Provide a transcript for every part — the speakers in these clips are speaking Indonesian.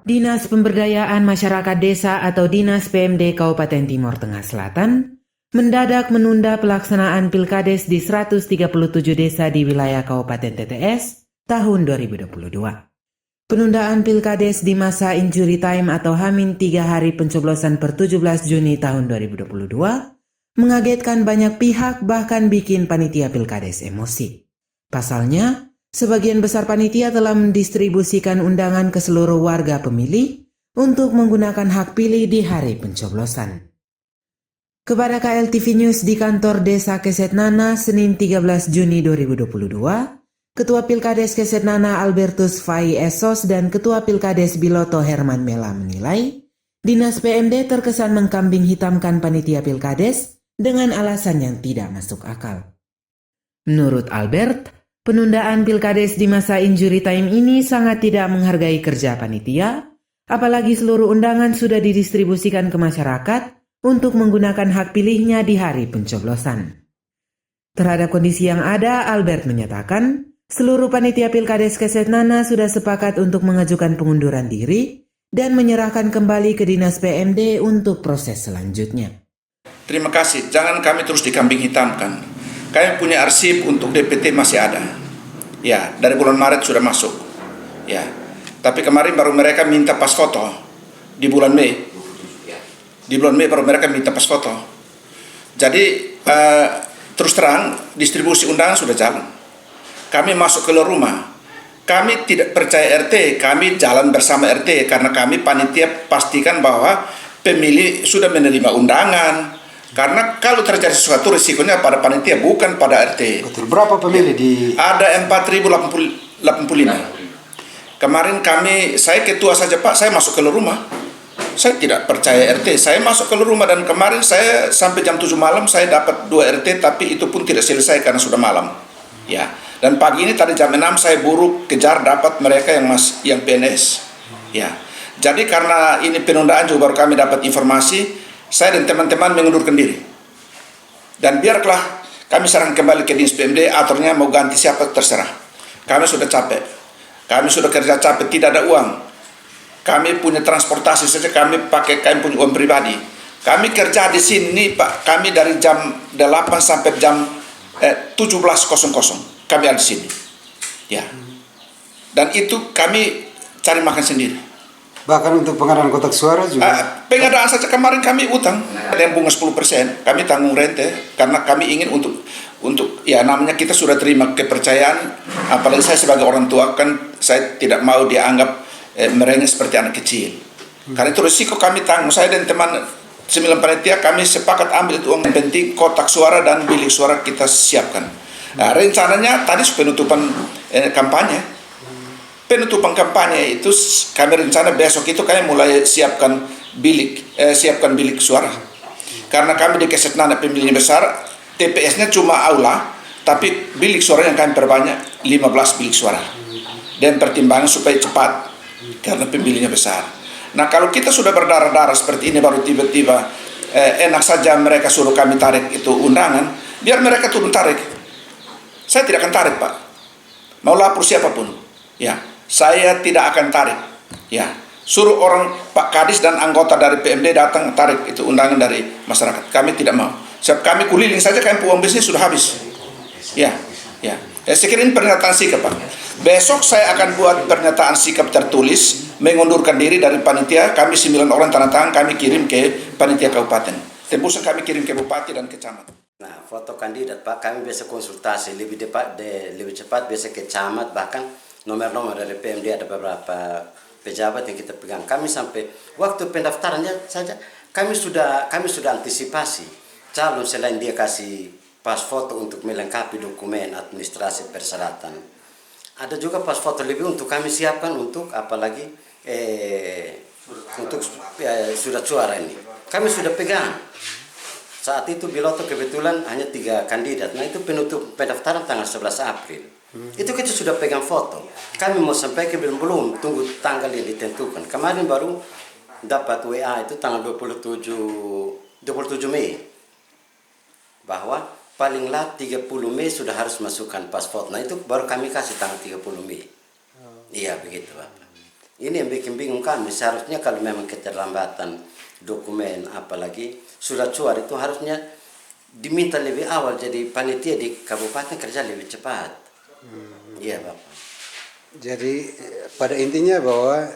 Dinas Pemberdayaan Masyarakat Desa atau Dinas PMD Kabupaten Timur Tengah Selatan mendadak menunda pelaksanaan Pilkades di 137 desa di wilayah Kabupaten TTS tahun 2022. Penundaan Pilkades di masa injury time atau H-3 hari pencoblosan per 17 Juni tahun 2022 mengagetkan banyak pihak, bahkan bikin panitia Pilkades emosi. Pasalnya, sebagian besar panitia telah mendistribusikan undangan ke seluruh warga pemilih untuk menggunakan hak pilih di hari pencoblosan. Kepada KLTV News di kantor Desa Kesetnana, Senin 13 Juni 2022, Ketua Pilkades Kesetnana Albertus Fai Esos dan Ketua Pilkades Biloto Herman Mela menilai, Dinas PMD terkesan mengkambing hitamkan panitia Pilkades dengan alasan yang tidak masuk akal. Menurut Albert, penundaan Pilkades di masa injury time ini sangat tidak menghargai kerja panitia, apalagi seluruh undangan sudah didistribusikan ke masyarakat untuk menggunakan hak pilihnya di hari pencoblosan. Terhadap kondisi yang ada, Albert menyatakan, seluruh panitia Pilkades Kesetnana sudah sepakat untuk mengajukan pengunduran diri dan menyerahkan kembali ke Dinas PMD untuk proses selanjutnya. Terima kasih, jangan kami terus dikambing hitamkan. Kami punya arsip untuk DPT masih ada. Ya, dari bulan Maret sudah masuk. Ya, tapi kemarin baru mereka minta pas foto di bulan Mei. Di bulan Mei baru mereka minta pas foto. Jadi terus terang distribusi undangan sudah jalan. Kami masuk ke rumah. Kami tidak percaya RT, kami jalan bersama RT karena kami panitia pastikan bahwa pemilih sudah menerima undangan. Karena kalau terjadi sesuatu risikonya pada panitia bukan pada RT. Betul. Berapa pemilih di? Ada 4.085. Kemarin saya ketua saja Pak, saya masuk ke rumah. Saya tidak percaya RT, saya masuk ke rumah dan kemarin saya sampai jam 7 malam saya dapat 2 RT tapi itu pun tidak selesai karena sudah malam. Ya. Dan pagi ini tadi jam 6 saya buru kejar dapat mereka yang PNS. Ya. Jadi karena ini penundaan juga baru kami dapat informasi, saya dan teman-teman mengundurkan diri. Dan biarlah kami serahkan kembali ke Dinas PMD, aturnya mau ganti siapa terserah. Kami sudah capek. Kami sudah kerja capek, tidak ada uang. Kami punya transportasi saja, kami punya uang pribadi. Kami kerja di sini Pak, kami dari jam 8 sampai jam 17.00. Kami ada di sini. Ya. Dan itu kami cari makan sendiri. Bahkan untuk pengadaan kotak suara juga? Pengadaan saja kemarin kami utang. Ada yang bunga 10%, kami tanggung rente. Karena kami ingin untuk ya namanya kita sudah terima kepercayaan. Apalagi saya sebagai orang tua kan saya tidak mau dianggap merengek seperti anak kecil. Karena itu risiko kami tanggung. Saya dan teman 9 panitia kami sepakat ambil itu uang. Yang penting kotak suara dan bilik suara kita siapkan. Nah, rencananya tadi penutupan kampanye. Penutupan kampanye itu kami rencana besok itu kami mulai siapkan bilik suara. Karena kami di Kesetnana pemilihnya besar, TPS-nya cuma aula, tapi bilik suara yang kami perbanyak 15 bilik suara. Dan pertimbangan supaya cepat karena pemilihnya besar. Nah, kalau kita sudah berdarah-darah seperti ini baru tiba-tiba enak saja mereka suruh kami tarik itu undangan, biar mereka turun tarik. Saya tidak akan tarik, Pak. Mau lapor siapapun. Ya. Saya tidak akan tarik. Ya, suruh orang Pak Kadis dan anggota dari PMD datang tarik itu undangan dari masyarakat. Kami tidak mau. Sebab kami keliling saja, kami uang bisnis sudah habis. Ya. Saya kira ini pernyataan sikap Pak. Besok saya akan buat pernyataan sikap tertulis mengundurkan diri dari panitia. Kami 9 orang tanda tangan kami kirim ke panitia kabupaten. Tembusan kami kirim ke bupati dan ke camat. Nah, foto kandidat Pak, kami biasa konsultasi lebih cepat biasa ke camat, bahkan nomor-nomor dari PMD ada beberapa pejabat yang kita pegang. Kami sampai waktu pendaftarannya saja kami sudah antisipasi calon selain dia kasih pas foto untuk melengkapi dokumen administrasi persyaratan. Ada juga pas foto lebih untuk kami siapkan untuk apalagi untuk surat suara ini. Kami sudah pegang. Saat itu Biloto kebetulan hanya 3 kandidat. Nah, itu penutup pendaftaran tanggal 11 April. Itu kita sudah pegang foto. Kami mau sampaikan belum, tunggu tanggal yang ditentukan. Kemarin baru dapat WA itu tanggal 27 Mei. Bahwa paling lat 30 Mei sudah harus masukkan pas foto. Nah, itu baru kami kasih tanggal 30 Mei. Iya, begitu Bapak. Ini yang bikin bingung kami. Seharusnya kalau memang keterlambatan dokumen apalagi surat suara itu harusnya diminta lebih awal, jadi panitia di kabupaten kerja lebih cepat. Iya Bapak. Jadi pada intinya bahwa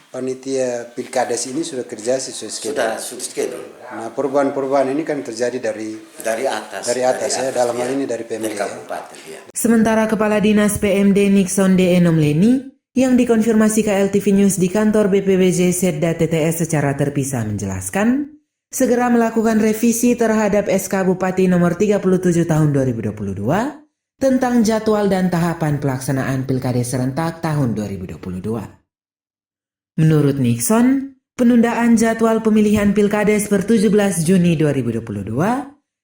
panitia pilkades ini sudah kerja sesuai schedule. Sudah schedule. Nah, perubahan-perubahan ini kan terjadi dari atas ya, dalam hal ya. ini dari PMD. Dari kabupaten ya. Sementara Kepala Dinas PMD Nixon D. Enomleni yang dikonfirmasi ke LTV News di kantor BPBJ Setda TTS secara terpisah menjelaskan, segera melakukan revisi terhadap SK Bupati nomor 37 tahun 2022 tentang jadwal dan tahapan pelaksanaan Pilkades serentak tahun 2022. Menurut Nixon, penundaan jadwal pemilihan Pilkades per 17 Juni 2022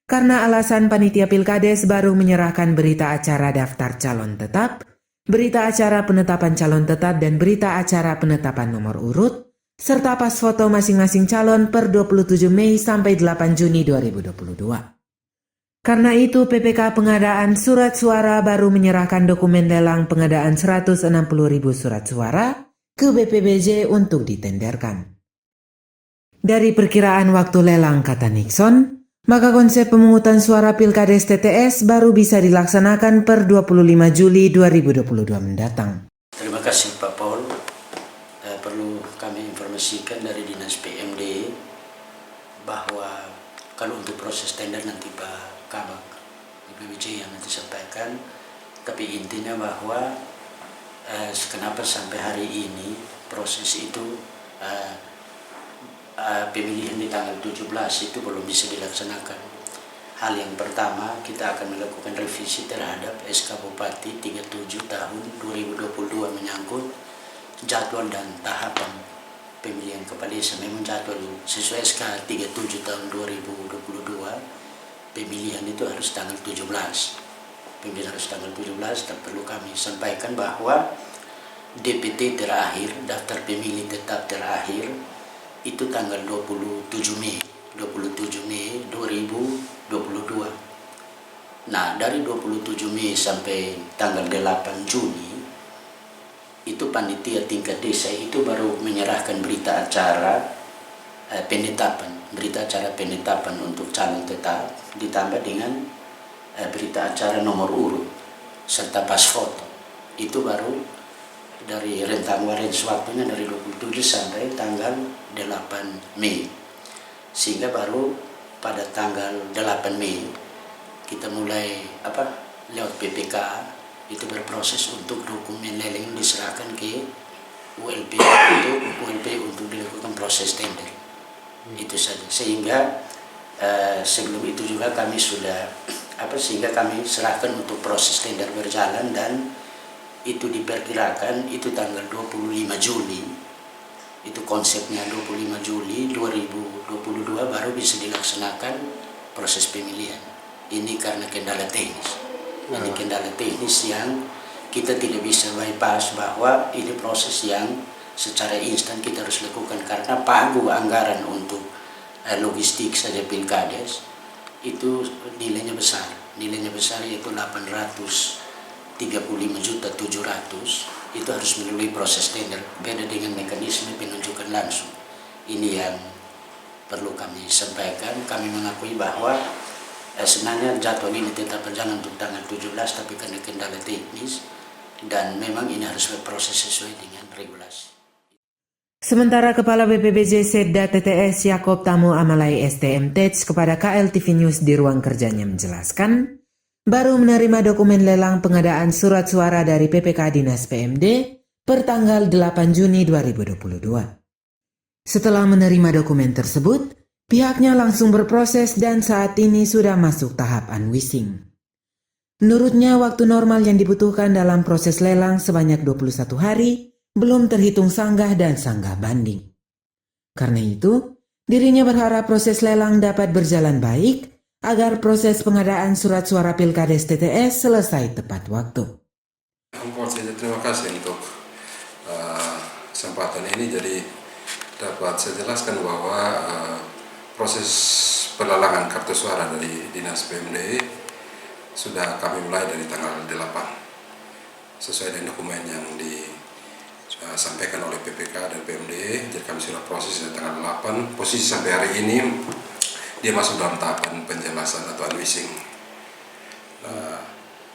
karena alasan panitia Pilkades baru menyerahkan berita acara daftar calon tetap, berita acara penetapan calon tetap dan berita acara penetapan nomor urut, serta pas foto masing-masing calon per 27 Mei sampai 8 Juni 2022. Karena itu PPK pengadaan surat suara baru menyerahkan dokumen lelang pengadaan 160.000 surat suara ke BPBJ untuk ditenderkan. Dari perkiraan waktu lelang, kata Nixon, maka konsep pemungutan suara Pilkades TTS baru bisa dilaksanakan per 25 Juli 2022 mendatang. Terima kasih Pak Paul. Perlu kami informasikan dari Dinas PMD bahwa kalau untuk proses tender nanti Pak Kabak BPBJ yang nanti sampaikan, tapi intinya bahwa kenapa sampai hari ini proses itu pemilihan di tanggal 17 itu belum bisa dilaksanakan. Hal yang pertama, kita akan melakukan revisi terhadap SK Bupati 37 tahun 2022 menyangkut jadwal dan tahapan pemilihan kepala desa. Memang jadwal sesuai SK 37 tahun 2022 pemilihan itu harus tanggal 17. Pemilihan harus tanggal 17 dan perlu kami sampaikan bahwa DPT terakhir, daftar pemilih tetap terakhir itu tanggal 27 Mei 2022. Nah, dari 27 Mei sampai tanggal 8 Juni itu panitia tingkat desa itu baru menyerahkan berita acara berita acara penetapan untuk calon tetap ditambah dengan berita acara nomor urut serta pas foto. Itu baru dari rentang waktunya dari 27 sampai tanggal 8 Mei. Sehingga baru pada tanggal 8 Mei kita mulai lewat PPK itu berproses untuk dokumen lelang diserahkan ke ULP untuk dilakukan proses tender. Itu saja, sehingga sebelum itu juga kami sudah sehingga kami serahkan untuk proses tender berjalan dan itu diperkirakan itu tanggal 25 Juli. Itu konsepnya 25 Juli 2022 baru bisa dilaksanakan proses pemilihan. Ini karena kendala teknis. Ini kendala teknis yang kita tidak bisa bypass, bahwa ini proses yang secara instan kita harus lakukan karena pagu anggaran untuk logistik saja Pilkades itu nilainya besar yaitu 835.700.000 itu harus melalui proses tender, beda dengan mekanisme penunjukan langsung. Ini yang perlu kami sampaikan. Kami mengakui bahwa sebenarnya jadwal ini tetap berjalan untuk tanggal 17 tapi karena kendala teknis dan memang ini harus berproses sesuai dengan regulasi. Sementara Kepala BPBJ Setda TTS Yakob Tamu Amalai STM Tej kepada KLTV News di ruang kerjanya menjelaskan, baru menerima dokumen lelang pengadaan surat suara dari PPK Dinas PMD per tanggal 8 Juni 2022. Setelah menerima dokumen tersebut, pihaknya langsung berproses dan saat ini sudah masuk tahap unwishing. Menurutnya, waktu normal yang dibutuhkan dalam proses lelang sebanyak 21 hari, belum terhitung sanggah dan sanggah banding. Karena itu, dirinya berharap proses lelang dapat berjalan baik agar proses pengadaan surat suara Pilkades TTS selesai tepat waktu. Terima kasih untuk kesempatan ini. Jadi dapat saya jelaskan bahwa proses pelelangan kartu suara dari Dinas PMD sudah kami mulai dari tanggal 8 sesuai dengan dokumen yang sampaikan oleh PPK dan PMD. Jadi kami sudah proses dari tanggal 8. Posisi sampai hari ini dia masuk dalam tahapan penjelasan atau unwishing.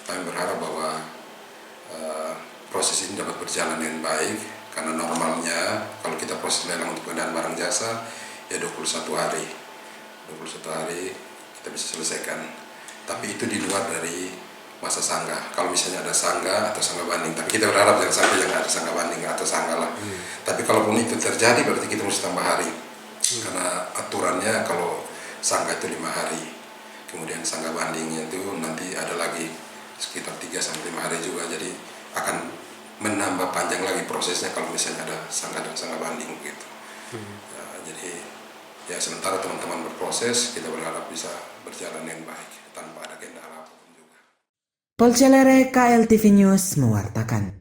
Kami berharap bahwa proses ini dapat berjalan dengan baik, karena normalnya kalau kita proses lelang untuk pengadaan barang jasa ya 21 hari. 21 hari kita bisa selesaikan. Tapi itu di luar dari masa sanggah. Kalau misalnya ada sanggah atau sanggah banding, tapi kita berharap jangan sampai yang ada sanggah banding atau sanggah lah. Tapi kalaupun itu terjadi berarti kita mesti tambah hari. Karena aturannya kalau sanggah itu 5 hari. Kemudian sanggah bandingnya itu nanti ada lagi sekitar 3-5 hari juga. Jadi akan menambah panjang lagi prosesnya kalau misalnya ada sanggah dan sanggah banding gitu. Jadi ya sementara teman-teman berproses, kita berharap bisa berjalan dengan baik tanpa ada kendala apapun juga. Polcelere KLTV News mewartakan.